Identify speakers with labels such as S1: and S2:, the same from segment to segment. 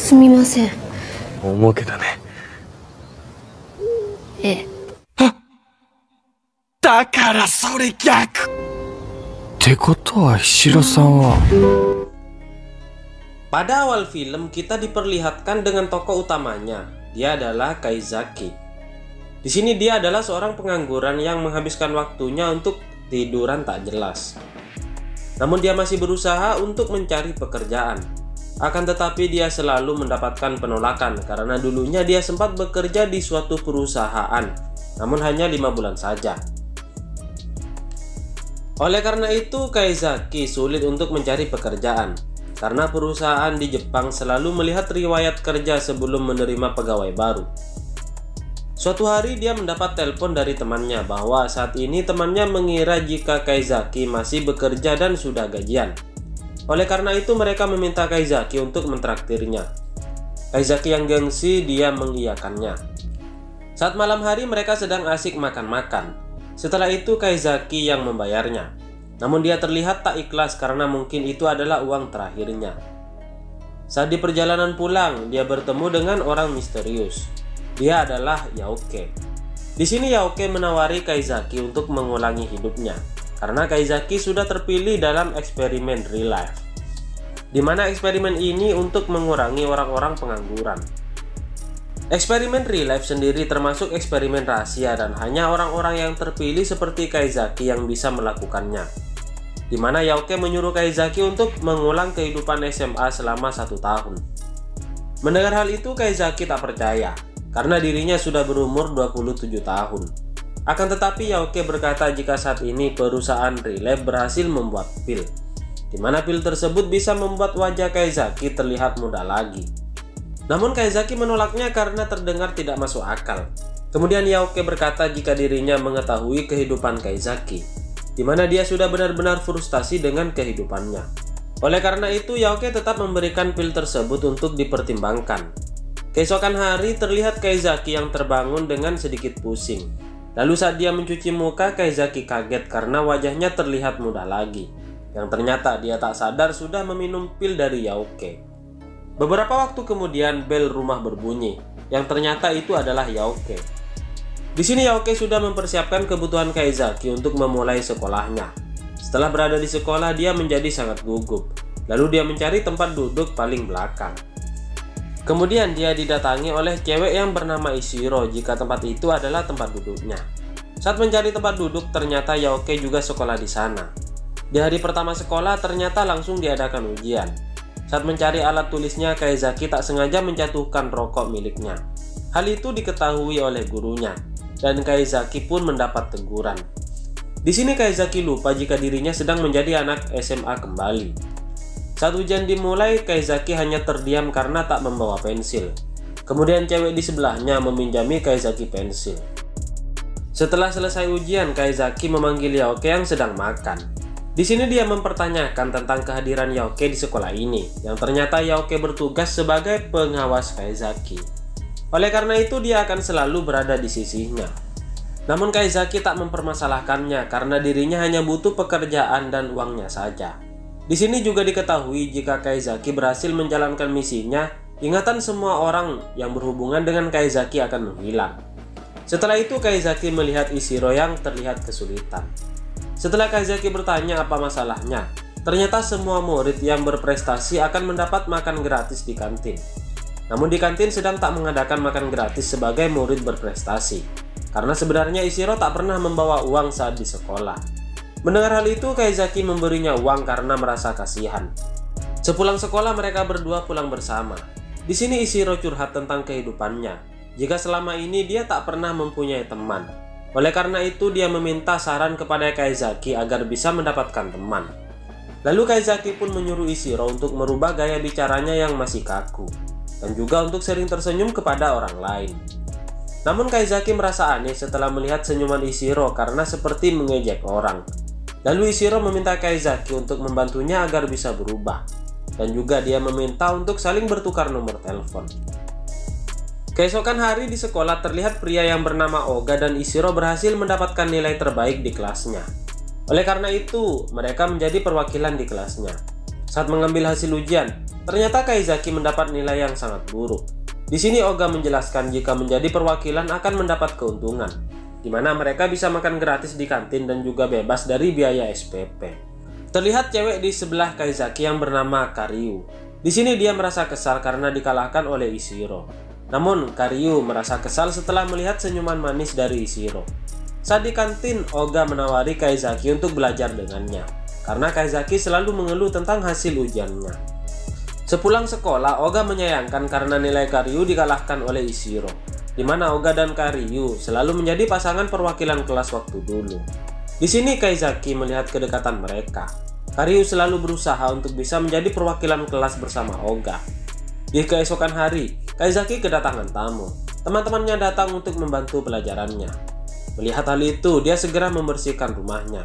S1: すみません。
S2: 思うけどね。
S1: ええ。
S2: だからそれ逆ってことはヒシロさんは。
S3: Pada awal film kita diperlihatkan dengan tokoh utamanya. Dia adalah Kaizaki. Di sini dia adalah seorang pengangguran yang menghabiskan waktunya untuk tiduran tak jelas. Namun dia masih berusaha untuk mencari pekerjaan. Akan tetapi dia selalu mendapatkan penolakan karena dulunya dia sempat bekerja di suatu perusahaan, namun hanya 5 bulan saja. Oleh karena itu Kaizaki sulit untuk mencari pekerjaan karena perusahaan di Jepang selalu melihat riwayat kerja sebelum menerima pegawai baru. Suatu hari dia mendapat telepon dari temannya bahwa saat ini temannya mengira jika Kaizaki masih bekerja dan sudah gajian. Oleh karena itu mereka meminta Kaizaki untuk mentraktirnya. Kaizaki yang gengsi, dia mengiyakannya. Saat malam hari mereka sedang asik makan-makan. Setelah itu Kaizaki yang membayarnya. Namun dia terlihat tak ikhlas karena mungkin itu adalah uang terakhirnya. Saat di perjalanan pulang, dia bertemu dengan orang misterius. Dia adalah Yaoke. Di sini Yaoke menawari Kaizaki untuk mengulangi hidupnya karena Kaizaki sudah terpilih dalam eksperimen real life, di mana eksperimen ini untuk mengurangi orang-orang pengangguran. Eksperimen real life sendiri termasuk eksperimen rahasia dan hanya orang-orang yang terpilih seperti Kaizaki yang bisa melakukannya, di mana Yaoke menyuruh Kaizaki untuk mengulang kehidupan SMA selama 1 tahun. Mendengar hal itu Kaizaki tak percaya karena dirinya sudah berumur 27 tahun. Akan tetapi Yaoke berkata jika saat ini perusahaan real life berhasil membuat pil, di mana pil tersebut bisa membuat wajah Kaizaki terlihat muda lagi. Namun Kaizaki menolaknya karena terdengar tidak masuk akal. Kemudian Yaoke berkata jika dirinya mengetahui kehidupan Kaizaki, di mana dia sudah benar-benar frustasi dengan kehidupannya. Oleh karena itu Yaoke tetap memberikan pil tersebut untuk dipertimbangkan. Keesokan hari terlihat Kaizaki yang terbangun dengan sedikit pusing. Lalu saat dia mencuci muka, Kaizaki kaget karena wajahnya terlihat muda lagi. Yang ternyata dia tak sadar sudah meminum pil dari Yaoke. Beberapa waktu kemudian bel rumah berbunyi, yang ternyata itu adalah Yaoke. Di sini Yaoke sudah mempersiapkan kebutuhan Kaizaki untuk memulai sekolahnya. Setelah berada di sekolah, dia menjadi sangat gugup. Lalu dia mencari tempat duduk paling belakang. Kemudian dia didatangi oleh cewek yang bernama Ishiro jika tempat itu adalah tempat duduknya. Saat mencari tempat duduk, ternyata Yaoke juga sekolah di sana. Di hari pertama sekolah, ternyata langsung diadakan ujian. Saat mencari alat tulisnya, Kaizaki tak sengaja menjatuhkan rokok miliknya. Hal itu diketahui oleh gurunya, dan Kaizaki pun mendapat teguran. Di sini Kaizaki lupa jika dirinya sedang menjadi anak SMA kembali. Saat ujian dimulai, Kaizaki hanya terdiam karena tak membawa pensil. Kemudian cewek di sebelahnya meminjami Kaizaki pensil. Setelah selesai ujian, Kaizaki memanggil Yaoke yang sedang makan. Di sini dia mempertanyakan tentang kehadiran Yaoke di sekolah ini, yang ternyata Yaoke bertugas sebagai pengawas Kaizaki. Oleh karena itu dia akan selalu berada di sisinya. Namun Kaizaki tak mempermasalahkannya karena dirinya hanya butuh pekerjaan dan uangnya saja. Di sini juga diketahui jika Kaizaki berhasil menjalankan misinya, ingatan semua orang yang berhubungan dengan Kaizaki akan menghilang. Setelah itu Kaizaki melihat Ishiro yang terlihat kesulitan. Setelah Kaizaki bertanya apa masalahnya, ternyata semua murid yang berprestasi akan mendapat makan gratis di kantin. Namun di kantin sedang tak mengadakan makan gratis sebagai murid berprestasi, karena sebenarnya Ishiro tak pernah membawa uang saat di sekolah. Mendengar hal itu, Kaizaki memberinya uang karena merasa kasihan. Sepulang sekolah mereka berdua pulang bersama. Di sini Ishiro curhat tentang kehidupannya, jika selama ini dia tak pernah mempunyai teman. Oleh karena itu dia meminta saran kepada Kaizaki agar bisa mendapatkan teman. Lalu Kaizaki pun menyuruh Ishiro untuk merubah gaya bicaranya yang masih kaku, dan juga untuk sering tersenyum kepada orang lain. Namun Kaizaki merasa aneh setelah melihat senyuman Ishiro karena seperti mengejek orang. Lalu Ishiro meminta Kaizaki untuk membantunya agar bisa berubah, dan juga dia meminta untuk saling bertukar nomor telepon. Keesokan hari di sekolah terlihat pria yang bernama Oga dan Ishiro berhasil mendapatkan nilai terbaik di kelasnya. Oleh karena itu, mereka menjadi perwakilan di kelasnya. Saat mengambil hasil ujian, Ternyata Kaizaki mendapat nilai yang sangat buruk. Di sini Oga menjelaskan jika menjadi perwakilan akan mendapat keuntungan, di mana mereka bisa makan gratis di kantin dan juga bebas dari biaya SPP. Terlihat cewek di sebelah Kaizaki yang bernama Karyu. Di sini dia merasa kesal karena dikalahkan oleh Ishiro. Namun Karyu merasa kesal setelah melihat senyuman manis dari Ishiro. Saat di kantin, Oga menawari Kaizaki untuk belajar dengannya, karena Kaizaki selalu mengeluh tentang hasil ujiannya. Sepulang sekolah, Oga menyayangkan karena nilai Karyu dikalahkan oleh Ishiro, di mana Oga dan Karyu selalu menjadi pasangan perwakilan kelas waktu dulu. Di sini Kaizaki melihat kedekatan mereka. Karyu selalu berusaha untuk bisa menjadi perwakilan kelas bersama Oga. Di keesokan hari, Kaizaki kedatangan tamu. Teman-temannya datang untuk membantu pelajarannya. Melihat hal itu, dia segera membersihkan rumahnya.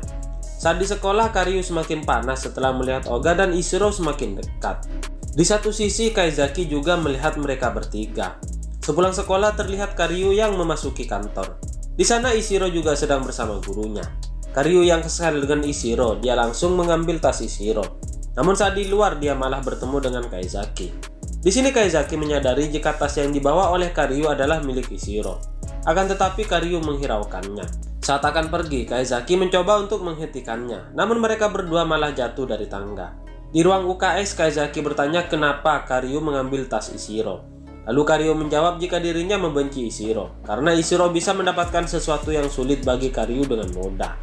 S3: Saat di sekolah, Karyu semakin panas setelah melihat Oga dan Ishiro semakin dekat. Di satu sisi, Kaizaki juga melihat mereka bertiga. Sepulang sekolah, terlihat Karyu yang memasuki kantor. Di sana Ishiro juga sedang bersama gurunya. Karyu yang kesal dengan Ishiro, dia langsung mengambil tas Ishiro. Namun saat di luar, dia malah bertemu dengan Kaizaki. Di sini Kaizaki menyadari jika tas yang dibawa oleh Karyu adalah milik Ishiro. Akan tetapi Karyu menghiraukannya. Saat akan pergi, Kaizaki mencoba untuk menghentikannya. Namun mereka berdua malah jatuh dari tangga. Di ruang UKS, Kaizaki bertanya kenapa Karyu mengambil tas Ishiro. Lalu Karyu menjawab jika dirinya membenci Ishiro, karena Ishiro bisa mendapatkan sesuatu yang sulit bagi Karyu dengan mudah.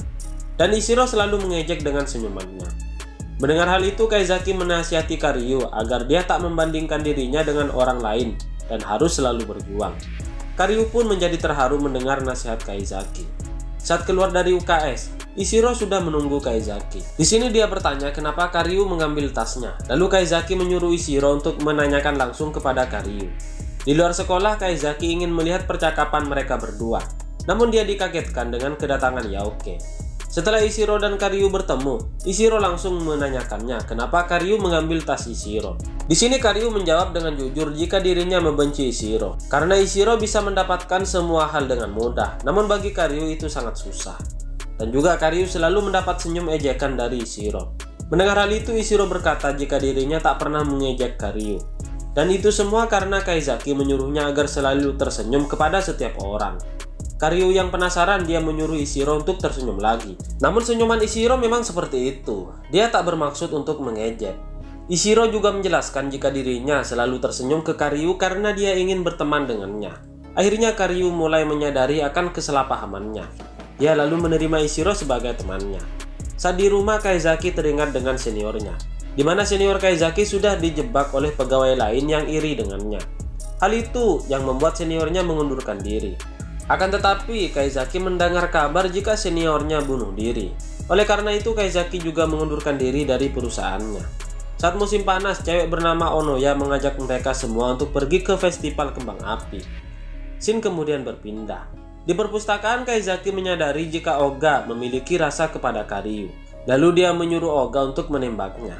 S3: Dan Ishiro selalu mengejek dengan senyumannya. Mendengar hal itu, Kaizaki menasihati Karyu agar dia tak membandingkan dirinya dengan orang lain dan harus selalu berjuang. Karyu pun menjadi terharu mendengar nasihat Kaizaki. Saat keluar dari UKS, Ishiro sudah menunggu Kaizaki. Di sini dia bertanya kenapa Karyu mengambil tasnya. Lalu Kaizaki menyuruh Ishiro untuk menanyakan langsung kepada Karyu. Di luar sekolah, Kaizaki ingin melihat percakapan mereka berdua. Namun dia dikagetkan dengan kedatangan Yaoke. Setelah Ishiro dan Karyu bertemu, Ishiro langsung menanyakannya kenapa Karyu mengambil tas Ishiro. Di sini Karyu menjawab dengan jujur jika dirinya membenci Ishiro, karena Ishiro bisa mendapatkan semua hal dengan mudah. Namun bagi Karyu itu sangat susah. Dan juga Karyu selalu mendapat senyum ejekan dari Ishiro. Mendengar hal itu, Ishiro berkata jika dirinya tak pernah mengejek Karyu. Dan itu semua karena Kaizaki menyuruhnya agar selalu tersenyum kepada setiap orang. Karyu yang penasaran, dia menyuruh Ishiro untuk tersenyum lagi. Namun senyuman Ishiro memang seperti itu. Dia tak bermaksud untuk mengejek. Ishiro juga menjelaskan jika dirinya selalu tersenyum ke Karyu karena dia ingin berteman dengannya. Akhirnya Karyu mulai menyadari akan kesalahpahamannya. Dia lalu menerima Ishiro sebagai temannya. Saat di rumah, Kaizaki teringat dengan seniornya, di mana senior Kaizaki sudah dijebak oleh pegawai lain yang iri dengannya. Hal itu yang membuat seniornya mengundurkan diri. Akan tetapi, Kaizaki mendengar kabar jika seniornya bunuh diri. Oleh karena itu, Kaizaki juga mengundurkan diri dari perusahaannya. Saat musim panas, cewek bernama Onoya mengajak mereka semua untuk pergi ke festival kembang api. Scene kemudian berpindah. Di perpustakaan, Kaizaki menyadari jika Oga memiliki rasa kepada Karyu. Lalu dia menyuruh Oga untuk menembaknya.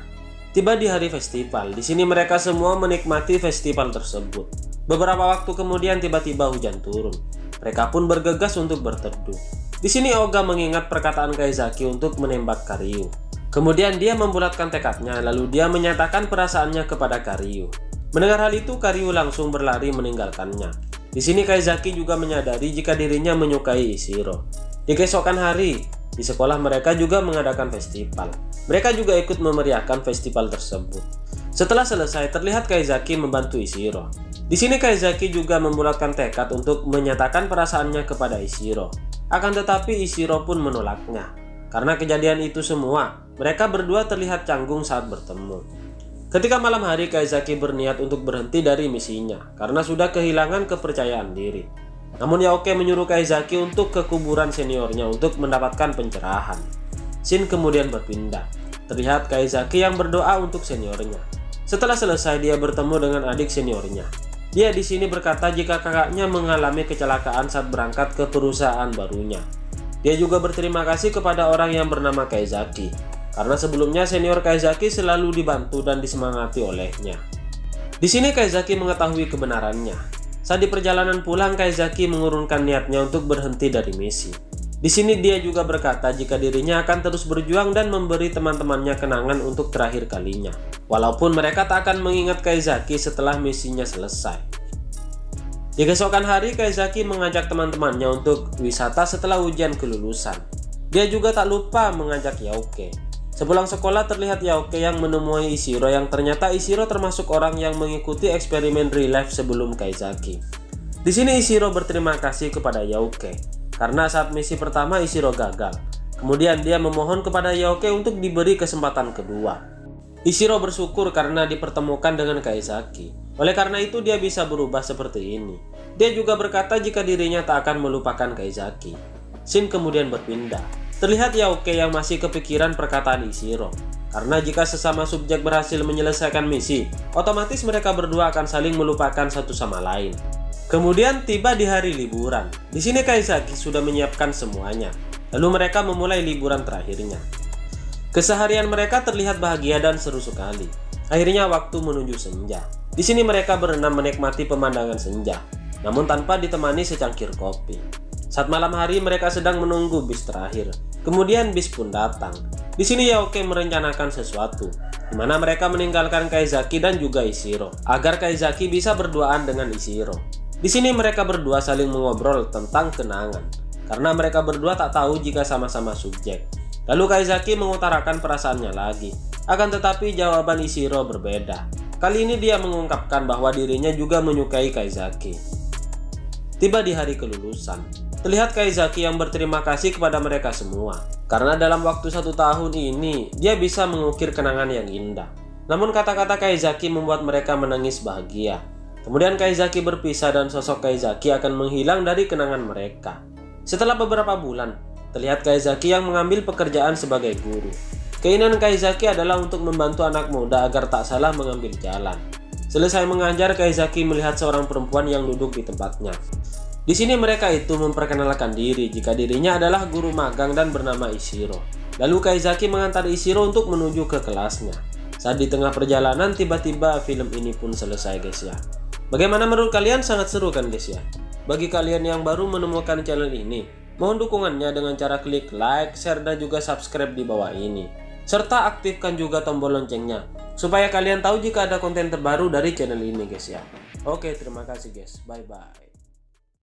S3: Tiba di hari festival, di sini mereka semua menikmati festival tersebut. Beberapa waktu kemudian tiba-tiba hujan turun. Mereka pun bergegas untuk berteduh. Di sini Oga mengingat perkataan Kaizaki untuk menembak Karyu. Kemudian dia membulatkan tekadnya, lalu dia menyatakan perasaannya kepada Karyu. Mendengar hal itu, Karyu langsung berlari meninggalkannya. Di sini Kaizaki juga menyadari jika dirinya menyukai Ishiro. Di keesokan hari, di sekolah mereka juga mengadakan festival. Mereka juga ikut memeriahkan festival tersebut. Setelah selesai, terlihat Kaizaki membantu Ishiro. Di sini Kaizaki juga membulatkan tekad untuk menyatakan perasaannya kepada Ishiro. Akan tetapi Ishiro pun menolaknya. Karena kejadian itu semua, mereka berdua terlihat canggung saat bertemu. Ketika malam hari, Kaizaki berniat untuk berhenti dari misinya karena sudah kehilangan kepercayaan diri. Namun Yaoke menyuruh Kaizaki untuk ke kuburan seniornya untuk mendapatkan pencerahan. Scene kemudian berpindah. Terlihat Kaizaki yang berdoa untuk seniornya. Setelah selesai, dia bertemu dengan adik seniornya. Dia di sini berkata jika kakaknya mengalami kecelakaan saat berangkat ke perusahaan barunya. Dia juga berterima kasih kepada orang yang bernama Kaizaki, karena sebelumnya senior Kaizaki selalu dibantu dan disemangati olehnya. Di sini Kaizaki mengetahui kebenarannya. Saat di perjalanan pulang, Kaizaki mengurungkan niatnya untuk berhenti dari misi. Di sini dia juga berkata jika dirinya akan terus berjuang dan memberi teman-temannya kenangan untuk terakhir kalinya. Walaupun mereka tak akan mengingat Kaizaki setelah misinya selesai. Di keesokan hari, Kaizaki mengajak teman-temannya untuk wisata setelah ujian kelulusan. Dia juga tak lupa mengajak Yaoke. Sepulang sekolah terlihat Yaoke yang menemui Ishiro yang ternyata Ishiro termasuk orang yang mengikuti eksperimen real life sebelum Kaizaki. Di sini Ishiro berterima kasih kepada Yaoke. Karena saat misi pertama Ishiro gagal. Kemudian dia memohon kepada Yaoke untuk diberi kesempatan kedua. Ishiro bersyukur karena dipertemukan dengan Kaizaki. Oleh karena itu dia bisa berubah seperti ini. Dia juga berkata jika dirinya tak akan melupakan Kaizaki. Scene kemudian berpindah. Terlihat Yaoke yang masih kepikiran perkataan Ishiro. Karena jika sesama subjek berhasil menyelesaikan misi, otomatis mereka berdua akan saling melupakan satu sama lain. Kemudian tiba di hari liburan. Di sini Kaizaki sudah menyiapkan semuanya. Lalu mereka memulai liburan terakhirnya. Keseharian mereka terlihat bahagia dan seru sekali. Akhirnya waktu menuju senja. Di sini mereka berenam menikmati pemandangan senja, namun tanpa ditemani secangkir kopi. Saat malam hari mereka sedang menunggu bis terakhir. Kemudian bis pun datang. Di sini Yaoke merencanakan sesuatu, di mana mereka meninggalkan Kaizaki dan juga Ishiro, agar Kaizaki bisa berduaan dengan Ishiro. Di sini mereka berdua saling mengobrol tentang kenangan, karena mereka berdua tak tahu jika sama-sama subjek. Lalu Kaizaki mengutarakan perasaannya lagi, akan tetapi jawaban Ishiro berbeda. Kali ini dia mengungkapkan bahwa dirinya juga menyukai Kaizaki. Tiba di hari kelulusan, terlihat Kaizaki yang berterima kasih kepada mereka semua, karena dalam waktu 1 tahun ini dia bisa mengukir kenangan yang indah. Namun kata-kata Kaizaki membuat mereka menangis bahagia. Kemudian Kaizaki berpisah dan sosok Kaizaki akan menghilang dari kenangan mereka. Setelah beberapa bulan, terlihat Kaizaki yang mengambil pekerjaan sebagai guru. Keinginan Kaizaki adalah untuk membantu anak muda agar tak salah mengambil jalan. Selesai mengajar, Kaizaki melihat seorang perempuan yang duduk di tempatnya. Di sini mereka itu memperkenalkan diri jika dirinya adalah guru magang dan bernama Ishiro. Lalu Kaizaki mengantar Ishiro untuk menuju ke kelasnya. Saat di tengah perjalanan, tiba-tiba film ini pun selesai guys ya. Bagaimana menurut kalian? Sangat seru kan guys ya? Bagi kalian yang baru menemukan channel ini, mohon dukungannya dengan cara klik like, share, dan juga subscribe di bawah ini. Serta aktifkan juga tombol loncengnya, supaya kalian tahu jika ada konten terbaru dari channel ini guys ya. Oke, terima kasih guys. Bye-bye.